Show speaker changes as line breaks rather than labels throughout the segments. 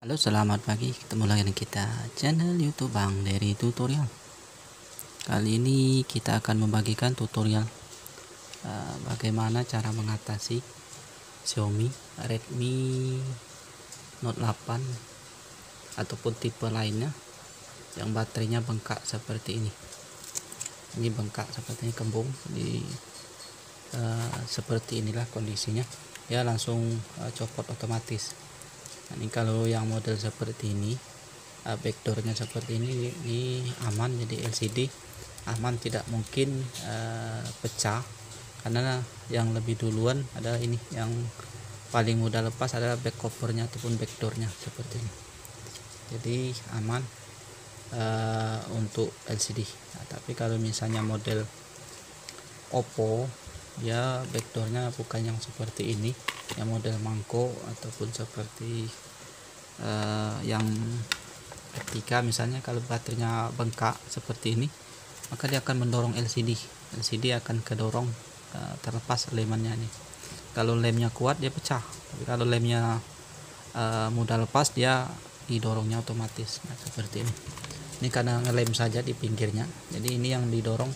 Halo, selamat pagi. Ketemu lagi dengan kita channel YouTube Bang dari tutorial. Kali ini kita akan membagikan tutorial bagaimana cara mengatasi Xiaomi Redmi Note 8 ataupun tipe lainnya yang baterainya bengkak seperti ini. Ini bengkak seperti ini, kembung di seperti inilah kondisinya. Ya langsung copot otomatis. Nah, ini kalau yang model seperti ini, backdoornya seperti ini aman, jadi LCD aman, tidak mungkin pecah, karena yang lebih duluan adalah ini, yang paling mudah lepas adalah back covernya ataupun backdoornya seperti ini, jadi aman untuk LCD. Nah, tapi kalau misalnya model Oppo, ya backdoornya bukan yang seperti ini, yang model mangko ataupun seperti yang ketika misalnya kalau baterainya bengkak seperti ini, maka dia akan mendorong LCD akan kedorong terlepas lemannya nih. Kalau lemnya kuat dia pecah, tapi kalau lemnya mudah lepas dia didorongnya otomatis. Nah, seperti ini karena ngelem saja di pinggirnya, jadi ini yang didorong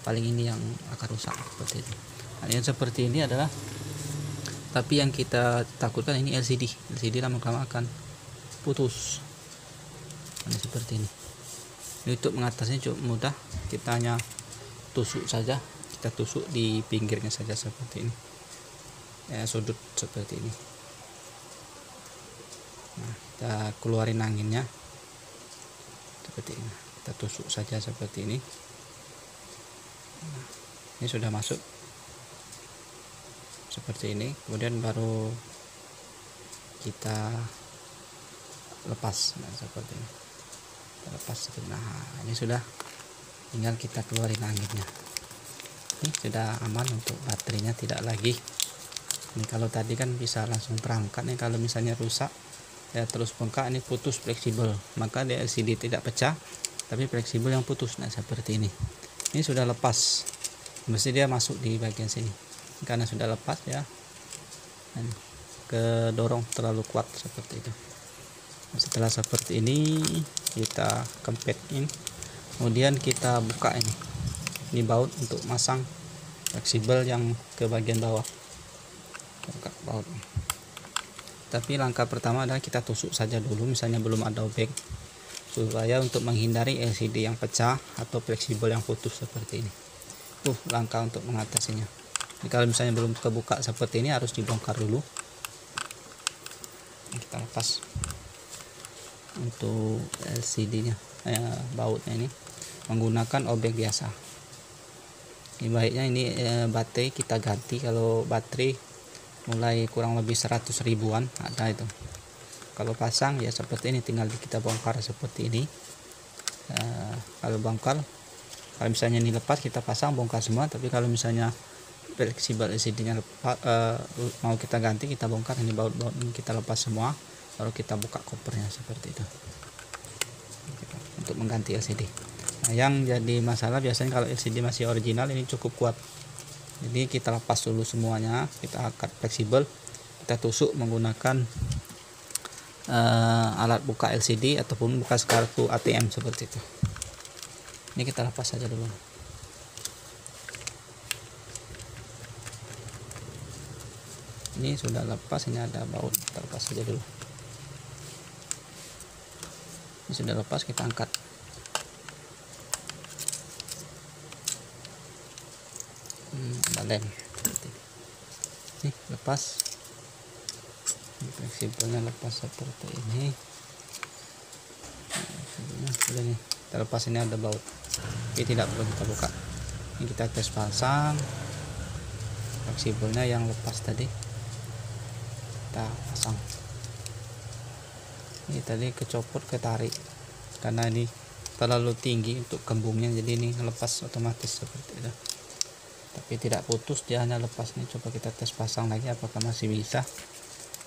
paling ini yang akan rusak seperti itu. Nah, yang seperti ini adalah, tapi yang kita takutkan ini LCD lama-lama akan putus. Nah, seperti ini. Untuk mengatasinya cukup mudah, kita hanya tusuk saja, kita tusuk di pinggirnya saja seperti ini, ya, sudut seperti ini. Nah, kita keluarin anginnya seperti ini, kita tusuk saja seperti ini. Nah, ini sudah masuk seperti ini, kemudian baru kita lepas. Nah, seperti ini, lepas. Nah, ini sudah, tinggal kita keluarin anginnya. Ini sudah aman untuk baterainya, tidak lagi ini. Kalau tadi kan bisa langsung terangkat nih, kalau misalnya rusak ya terus bengkak, ini putus fleksibel, maka dia LCD tidak pecah tapi fleksibel yang putus. Nah, seperti ini sudah lepas, mesti dia masuk di bagian sini, karena sudah lepas ya, dan kedorong terlalu kuat seperti itu. Setelah seperti ini kita kempetin, kemudian kita buka ini baut untuk masang fleksibel yang ke bagian bawah, buka baut. Tapi langkah pertama adalah kita tusuk saja dulu, misalnya belum ada obeng, supaya untuk menghindari LCD yang pecah atau fleksibel yang putus seperti ini. Langkah untuk mengatasinya. Jadi kalau misalnya belum kebuka seperti ini, harus dibongkar dulu. Kita lepas untuk LCD-nya, bautnya ini menggunakan obeng biasa. Ini baiknya ini baterai kita ganti, kalau baterai mulai kurang lebih 100 ribuan ada itu. Kalau pasang ya seperti ini, tinggal kita bongkar seperti ini. Kalau bongkar, kalau misalnya ini lepas kita pasang bongkar semua, tapi kalau misalnya fleksibel LCD-nya mau kita ganti, kita bongkar ini baut-baut ini, kita lepas semua, baru kita buka kopernya seperti itu untuk mengganti LCD. Nah, yang jadi masalah biasanya kalau LCD masih original ini cukup kuat, jadi kita lepas dulu semuanya, kita angkat fleksibel, kita tusuk menggunakan alat buka LCD ataupun buka kartu ATM seperti itu. Ini kita lepas saja dulu. Ini sudah lepas, ini ada baut, kita lepas saja dulu. Ini sudah lepas, kita angkat. Lem ini lepas, fleksibelnya lepas seperti ini. Sudah nih, kita lepas. Ini ada baut, ini tidak perlu kita buka. Ini kita tes pasang fleksibelnya yang lepas tadi, kita pasang. Ini tadi kecopot, ketarik karena ini terlalu tinggi untuk kembungnya, jadi ini lepas otomatis seperti itu, tapi tidak putus, dia hanya lepas. Nih coba kita tes pasang lagi apakah masih bisa.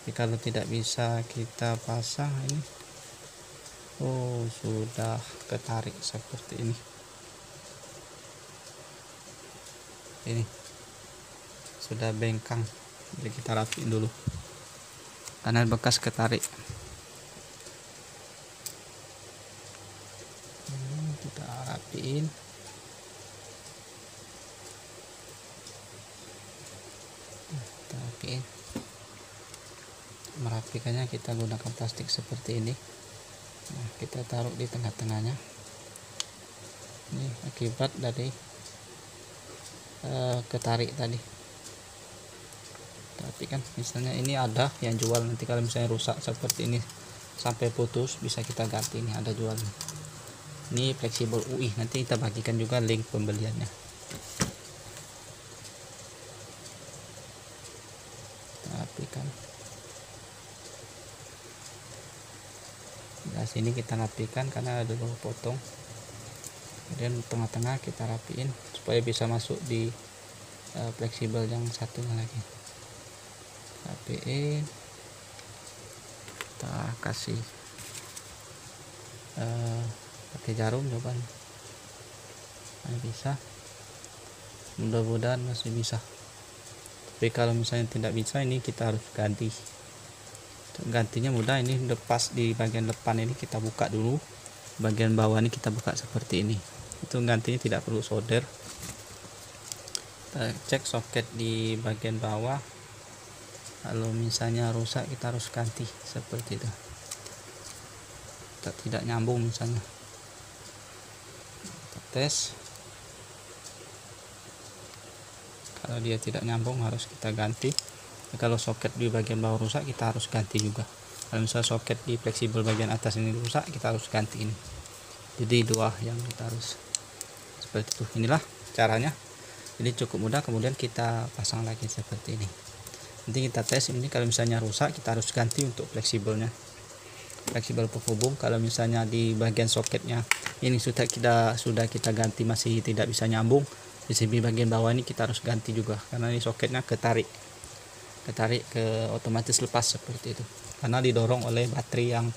Jadi kalau tidak bisa kita pasang ini, sudah ketarik seperti ini sudah bengkang. Jadi kita rapiin dulu karena bekas ketarik. kita rapiin. Kita rapiin. Merapikannya kita gunakan plastik seperti ini. Nah, kita taruh di tengah-tengahnya. Ini akibat dari ketarik tadi. Tapi kan misalnya ini ada yang jual, nanti kalau misalnya rusak seperti ini sampai putus bisa kita ganti. Ini ada jual. Ini fleksibel UI, nanti kita bagikan juga link pembeliannya. Kita rapikan. Nah, sini kita rapikan karena ada beberapa potong. Kemudian tengah-tengah kita rapiin supaya bisa masuk di fleksibel yang satunya lagi. Rapiin, kita kasih pakai jarum, coba ini bisa, mudah-mudahan masih bisa. Tapi kalau misalnya tidak bisa, ini kita harus ganti. Gantinya mudah, ini lepas di bagian depan ini kita buka dulu, bagian bawah ini kita buka seperti ini. Itu gantinya tidak perlu solder. Kita cek soket di bagian bawah, kalau misalnya rusak kita harus ganti seperti itu. Tidak nyambung misalnya, kita tes. Kalau dia tidak nyambung harus kita ganti. Kalau soket di bagian bawah rusak kita harus ganti juga. Kalau misalnya soket di fleksibel bagian atas ini rusak, kita harus ganti ini. Jadi dua yang kita harus seperti itu. Inilah caranya. Ini cukup mudah. Kemudian kita pasang lagi seperti ini. Nanti kita tes ini, kalau misalnya rusak kita harus ganti untuk fleksibelnya, fleksibel penghubung. Kalau misalnya di bagian soketnya ini sudah kita ganti masih tidak bisa nyambung, di sini bagian bawah ini kita harus ganti juga karena ini soketnya ketarik ke otomatis lepas seperti itu, karena didorong oleh baterai yang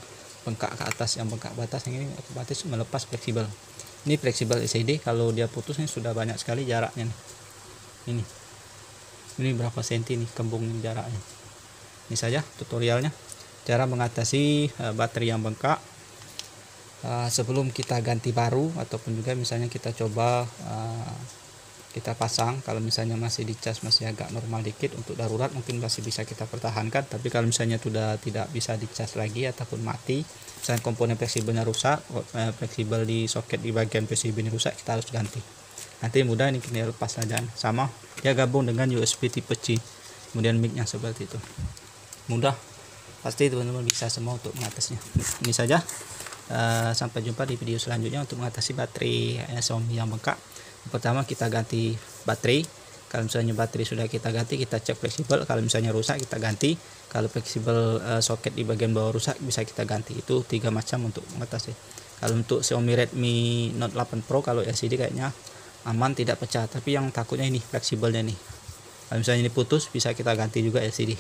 bengkak ke atas, yang bengkak ke atas yang ini otomatis melepas fleksibel. Ini fleksibel LCD, kalau dia putus ini sudah banyak sekali jaraknya nih. Ini berapa senti nih kembung jaraknya. Ini saja tutorialnya, cara mengatasi baterai yang bengkak sebelum kita ganti baru, ataupun juga misalnya kita coba kita pasang. Kalau misalnya masih dicas masih agak normal dikit, untuk darurat mungkin masih bisa kita pertahankan. Tapi kalau misalnya sudah tidak bisa dicas lagi ataupun mati, misalnya komponen fleksibelnya rusak, fleksibel di soket di bagian PCB ini rusak, kita harus ganti. Nanti mudah ini kita lepas saja, sama dia gabung dengan USB tipe C, kemudian micnya seperti itu. Mudah, pasti teman-teman bisa semua untuk mengatasinya. Ini saja, sampai jumpa di video selanjutnya untuk mengatasi baterai Xiaomi yang bengkak. Pertama kita ganti baterai. Kalau misalnya baterai sudah kita ganti, kita cek fleksibel. Kalau misalnya rusak kita ganti. Kalau fleksibel soket di bagian bawah rusak bisa kita ganti. Itu 3 macam untuk mengatasi. Kalau untuk Xiaomi Redmi Note 8 Pro, kalau LCD kayaknya aman, tidak pecah. Tapi yang takutnya ini fleksibelnya nih, kalau misalnya ini putus bisa kita ganti juga LCD.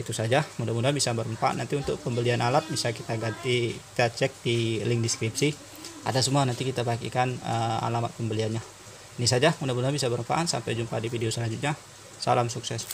Itu saja, mudah-mudahan bisa bermanfaat. Nanti untuk pembelian alat bisa kita ganti, kita cek di link deskripsi, ada semua, nanti kita bagikan alamat pembeliannya. Ini saja, mudah-mudahan bisa bermanfaat. Sampai jumpa di video selanjutnya. Salam sukses.